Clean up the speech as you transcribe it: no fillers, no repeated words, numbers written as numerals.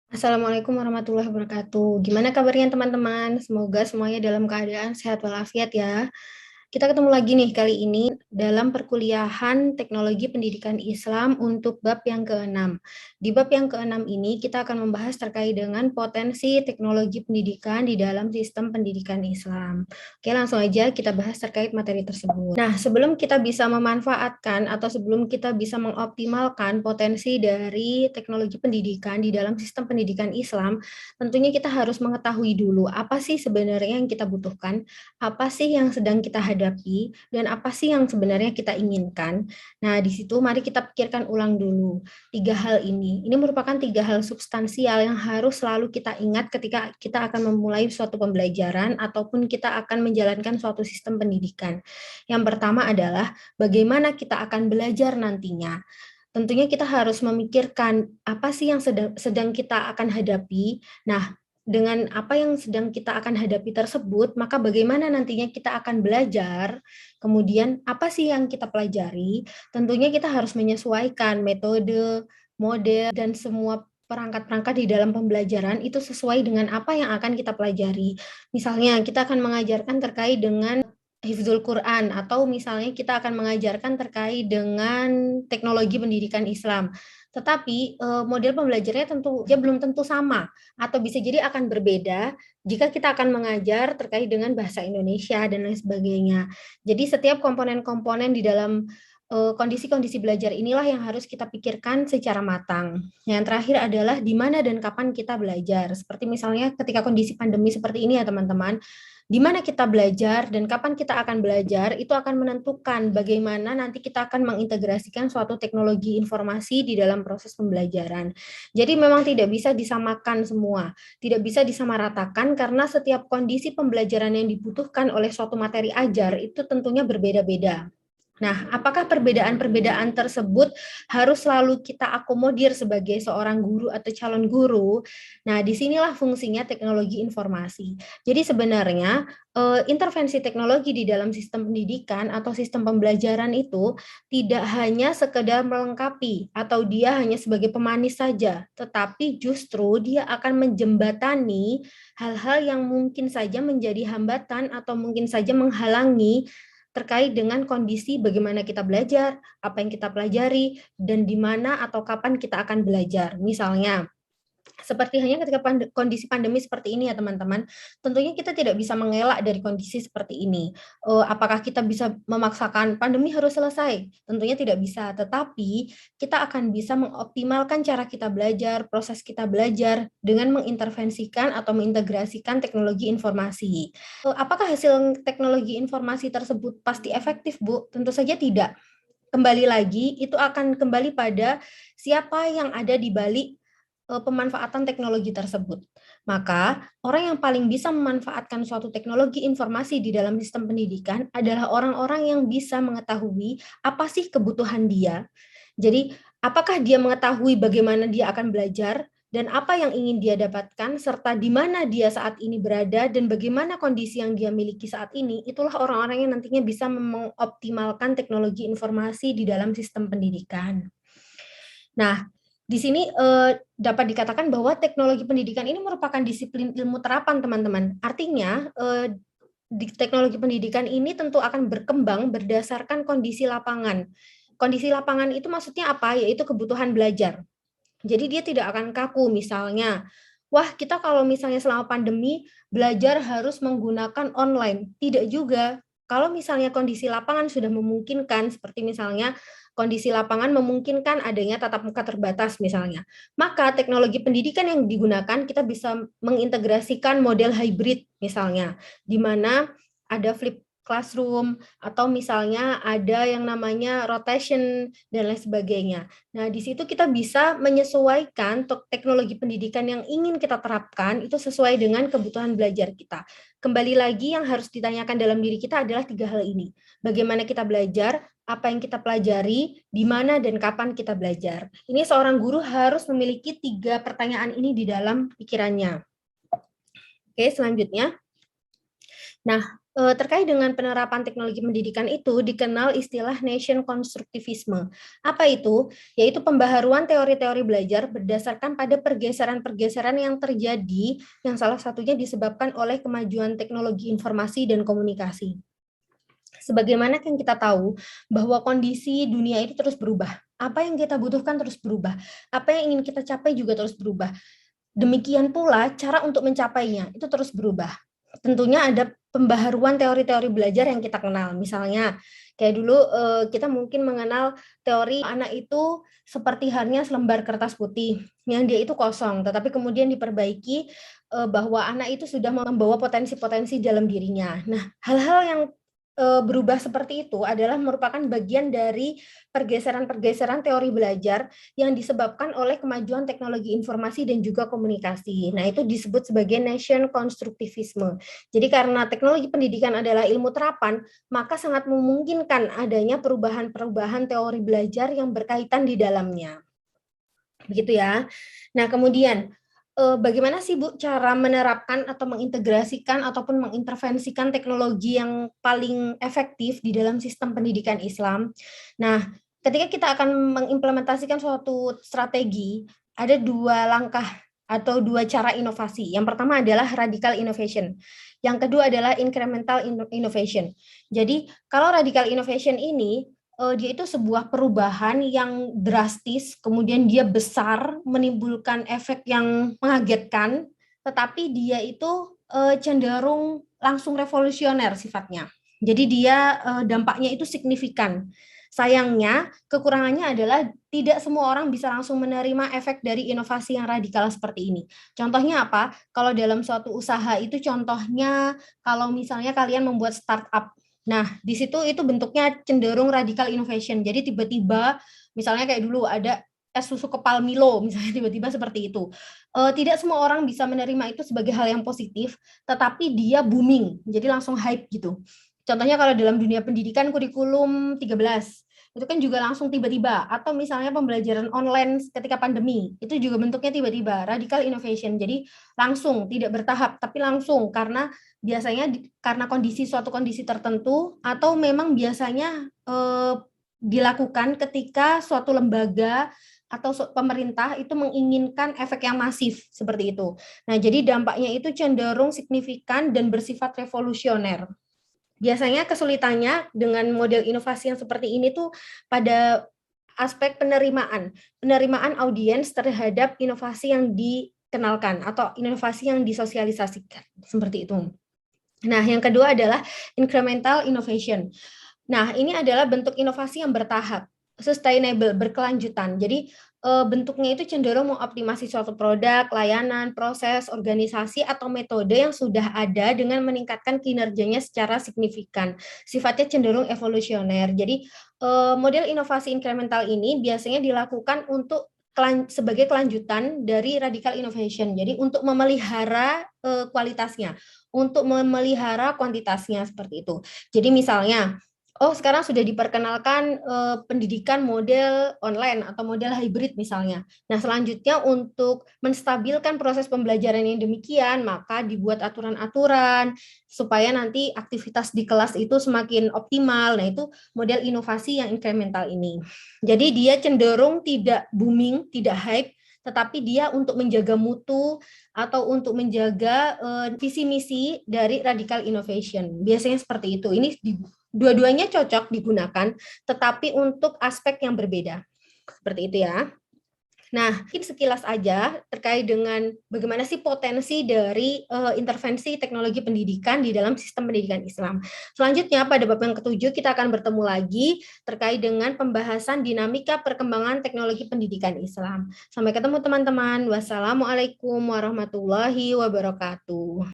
Assalamualaikum warahmatullahi wabarakatuh. Gimana kabarnya teman-teman? Semoga semuanya dalam keadaan sehat walafiat ya. Kita ketemu lagi nih kali ini dalam perkuliahan Teknologi Pendidikan Islam untuk bab yang ke-6. Di bab yang ke-6 ini kita akan membahas terkait dengan potensi teknologi pendidikan di dalam sistem pendidikan Islam. Oke, langsung aja kita bahas terkait materi tersebut. Nah, sebelum kita bisa memanfaatkan atau sebelum kita bisa mengoptimalkan potensi dari teknologi pendidikan di dalam sistem pendidikan Islam, tentunya kita harus mengetahui dulu apa sih sebenarnya yang kita butuhkan, apa sih yang sedang kita hadapi, dan apa sih yang sebenarnya kita inginkan. Nah, di situ mari kita pikirkan ulang dulu. Tiga hal ini. Ini merupakan tiga hal substansial yang harus selalu kita ingat ketika kita akan memulai suatu pembelajaran ataupun kita akan menjalankan suatu sistem pendidikan. Yang pertama adalah bagaimana kita akan belajar nantinya. Tentunya kita harus memikirkan apa sih yang sedang kita akan hadapi. Nah, dengan apa yang sedang kita akan hadapi tersebut, maka bagaimana nantinya kita akan belajar, kemudian apa sih yang kita pelajari, tentunya kita harus menyesuaikan metode, model, dan semua perangkat-perangkat di dalam pembelajaran itu sesuai dengan apa yang akan kita pelajari. Misalnya, kita akan mengajarkan terkait dengan Hifzul Quran, atau misalnya kita akan mengajarkan terkait dengan teknologi pendidikan Islam. Tetapi model pembelajarannya tentu dia belum tentu sama, atau bisa jadi akan berbeda jika kita akan mengajar terkait dengan bahasa Indonesia dan lain sebagainya. Jadi setiap komponen-komponen di dalam kondisi-kondisi belajar inilah yang harus kita pikirkan secara matang. Yang terakhir adalah di mana dan kapan kita belajar. Seperti misalnya ketika kondisi pandemi seperti ini ya teman-teman, di mana kita belajar dan kapan kita akan belajar, itu akan menentukan bagaimana nanti kita akan mengintegrasikan suatu teknologi informasi di dalam proses pembelajaran. Jadi memang tidak bisa disamakan semua, tidak bisa disamaratakan karena setiap kondisi pembelajaran yang dibutuhkan oleh suatu materi ajar itu tentunya berbeda-beda. Nah, apakah perbedaan-perbedaan tersebut harus selalu kita akomodir sebagai seorang guru atau calon guru? Nah, disinilah fungsinya teknologi informasi. Jadi sebenarnya intervensi teknologi di dalam sistem pendidikan atau sistem pembelajaran itu tidak hanya sekedar melengkapi atau dia hanya sebagai pemanis saja, tetapi justru dia akan menjembatani hal-hal yang mungkin saja menjadi hambatan atau mungkin saja menghalangi terkait dengan kondisi bagaimana kita belajar, apa yang kita pelajari, dan di mana atau kapan kita akan belajar. Misalnya, seperti hanya ketika kondisi pandemi seperti ini ya teman-teman, tentunya kita tidak bisa mengelak dari kondisi seperti ini. Apakah kita bisa memaksakan pandemi harus selesai? Tentunya tidak bisa, tetapi kita akan bisa mengoptimalkan cara kita belajar, proses kita belajar dengan mengintervensikan atau mengintegrasikan teknologi informasi. Apakah hasil teknologi informasi tersebut pasti efektif, Bu? Tentu saja tidak. Kembali lagi, itu akan kembali pada siapa yang ada di balik pemanfaatan teknologi tersebut. Maka, orang yang paling bisa memanfaatkan suatu teknologi informasi di dalam sistem pendidikan adalah orang-orang yang bisa mengetahui apa sih kebutuhan dia. Jadi, apakah dia mengetahui bagaimana dia akan belajar dan apa yang ingin dia dapatkan serta di mana dia saat ini berada dan bagaimana kondisi yang dia miliki saat ini, itulah orang-orang yang nantinya bisa mengoptimalkan teknologi informasi di dalam sistem pendidikan. Nah, di sini dapat dikatakan bahwa teknologi pendidikan ini merupakan disiplin ilmu terapan, teman-teman. Artinya, di teknologi pendidikan ini tentu akan berkembang berdasarkan kondisi lapangan. Kondisi lapangan itu maksudnya apa? Yaitu kebutuhan belajar. Jadi dia tidak akan kaku, misalnya, wah kita kalau misalnya selama pandemi belajar harus menggunakan online. Tidak juga. Kalau misalnya kondisi lapangan sudah memungkinkan, seperti misalnya kondisi lapangan memungkinkan adanya tatap muka terbatas misalnya, maka teknologi pendidikan yang digunakan kita bisa mengintegrasikan model hybrid misalnya, di mana ada flip classroom atau misalnya ada yang namanya rotation dan lain sebagainya. Nah, di situ kita bisa menyesuaikan teknologi pendidikan yang ingin kita terapkan itu sesuai dengan kebutuhan belajar kita. Kembali lagi yang harus ditanyakan dalam diri kita adalah tiga hal ini. Bagaimana kita belajar, apa yang kita pelajari, di mana dan kapan kita belajar. Ini seorang guru harus memiliki tiga pertanyaan ini di dalam pikirannya. Oke, selanjutnya. Nah, terkait dengan penerapan teknologi pendidikan itu dikenal istilah nation konstruktivisme. Apa itu? Yaitu pembaharuan teori-teori belajar berdasarkan pada pergeseran-pergeseran yang terjadi, yang salah satunya disebabkan oleh kemajuan teknologi informasi dan komunikasi. Sebagaimana yang kita tahu bahwa kondisi dunia itu terus berubah. Apa yang kita butuhkan terus berubah. Apa yang ingin kita capai juga terus berubah. Demikian pula cara untuk mencapainya itu terus berubah. Tentunya ada pembaharuan teori-teori belajar yang kita kenal. Misalnya, kayak dulu kita mungkin mengenal teori anak itu seperti halnya selembar kertas putih, yang dia itu kosong, tetapi kemudian diperbaiki bahwa anak itu sudah membawa potensi-potensi dalam dirinya. Nah, hal-hal yang berubah seperti itu adalah merupakan bagian dari pergeseran-pergeseran teori belajar yang disebabkan oleh kemajuan teknologi informasi dan juga komunikasi. Nah, itu disebut sebagai nation konstruktivisme. Jadi karena teknologi pendidikan adalah ilmu terapan, maka sangat memungkinkan adanya perubahan-perubahan teori belajar yang berkaitan di dalamnya. Begitu ya. Nah, kemudian bagaimana sih Bu cara menerapkan atau mengintegrasikan ataupun mengintervensikan teknologi yang paling efektif di dalam sistem pendidikan Islam? Nah, ketika kita akan mengimplementasikan suatu strategi, ada 2 langkah atau 2 cara inovasi. Yang pertama adalah radical innovation, yang kedua adalah incremental innovation. Jadi, kalau radical innovation ini dia itu sebuah perubahan yang drastis, kemudian dia besar, menimbulkan efek yang mengagetkan, tetapi dia itu cenderung langsung revolusioner sifatnya. Jadi dia dampaknya itu signifikan. Sayangnya, kekurangannya adalah tidak semua orang bisa langsung menerima efek dari inovasi yang radikal seperti ini. Contohnya apa? Kalau dalam suatu usaha itu contohnya kalau misalnya kalian membuat startup. Nah, di situ itu bentuknya cenderung radical innovation. Jadi tiba-tiba misalnya kayak dulu ada es susu kepal Milo, misalnya tiba-tiba seperti itu. Tidak semua orang bisa menerima itu sebagai hal yang positif, tetapi dia booming, jadi langsung hype gitu. Contohnya kalau dalam dunia pendidikan kurikulum 13, itu kan juga langsung tiba-tiba. Atau misalnya pembelajaran online ketika pandemi, itu juga bentuknya tiba-tiba, radical innovation. Jadi langsung, tidak bertahap, tapi langsung, karena biasanya karena suatu kondisi tertentu, atau memang biasanya dilakukan ketika suatu lembaga atau pemerintah itu menginginkan efek yang masif seperti itu. Nah, jadi dampaknya itu cenderung signifikan dan bersifat revolusioner. Biasanya kesulitannya dengan model inovasi yang seperti ini tuh pada aspek penerimaan audiens terhadap inovasi yang dikenalkan atau inovasi yang disosialisasikan, seperti itu. Nah, yang kedua adalah incremental innovation. Nah, ini adalah bentuk inovasi yang bertahap, sustainable, berkelanjutan. Jadi, bentuknya itu cenderung mengoptimasi suatu produk, layanan, proses, organisasi, atau metode yang sudah ada dengan meningkatkan kinerjanya secara signifikan. Sifatnya cenderung evolusioner. Jadi, model inovasi incremental ini biasanya dilakukan untuk sebagai kelanjutan dari radical innovation. Jadi, untuk memelihara kualitasnya, untuk memelihara kuantitasnya seperti itu. Jadi misalnya, oh sekarang sudah diperkenalkan pendidikan model online atau model hybrid misalnya. Nah selanjutnya untuk menstabilkan proses pembelajaran yang demikian, maka dibuat aturan-aturan supaya nanti aktivitas di kelas itu semakin optimal. Nah itu model inovasi yang incremental ini. Jadi dia cenderung tidak booming, tidak hype, tetapi dia untuk menjaga mutu atau untuk menjaga visi misi dari radical innovation. Biasanya seperti itu. Ini dua-duanya cocok digunakan, tetapi untuk aspek yang berbeda. Seperti itu ya. Nah, mungkin sekilas aja terkait dengan bagaimana sih potensi dari intervensi teknologi pendidikan di dalam sistem pendidikan Islam. Selanjutnya pada bab yang ketujuh kita akan bertemu lagi terkait dengan pembahasan dinamika perkembangan teknologi pendidikan Islam. Sampai ketemu teman-teman. Wassalamualaikum warahmatullahi wabarakatuh.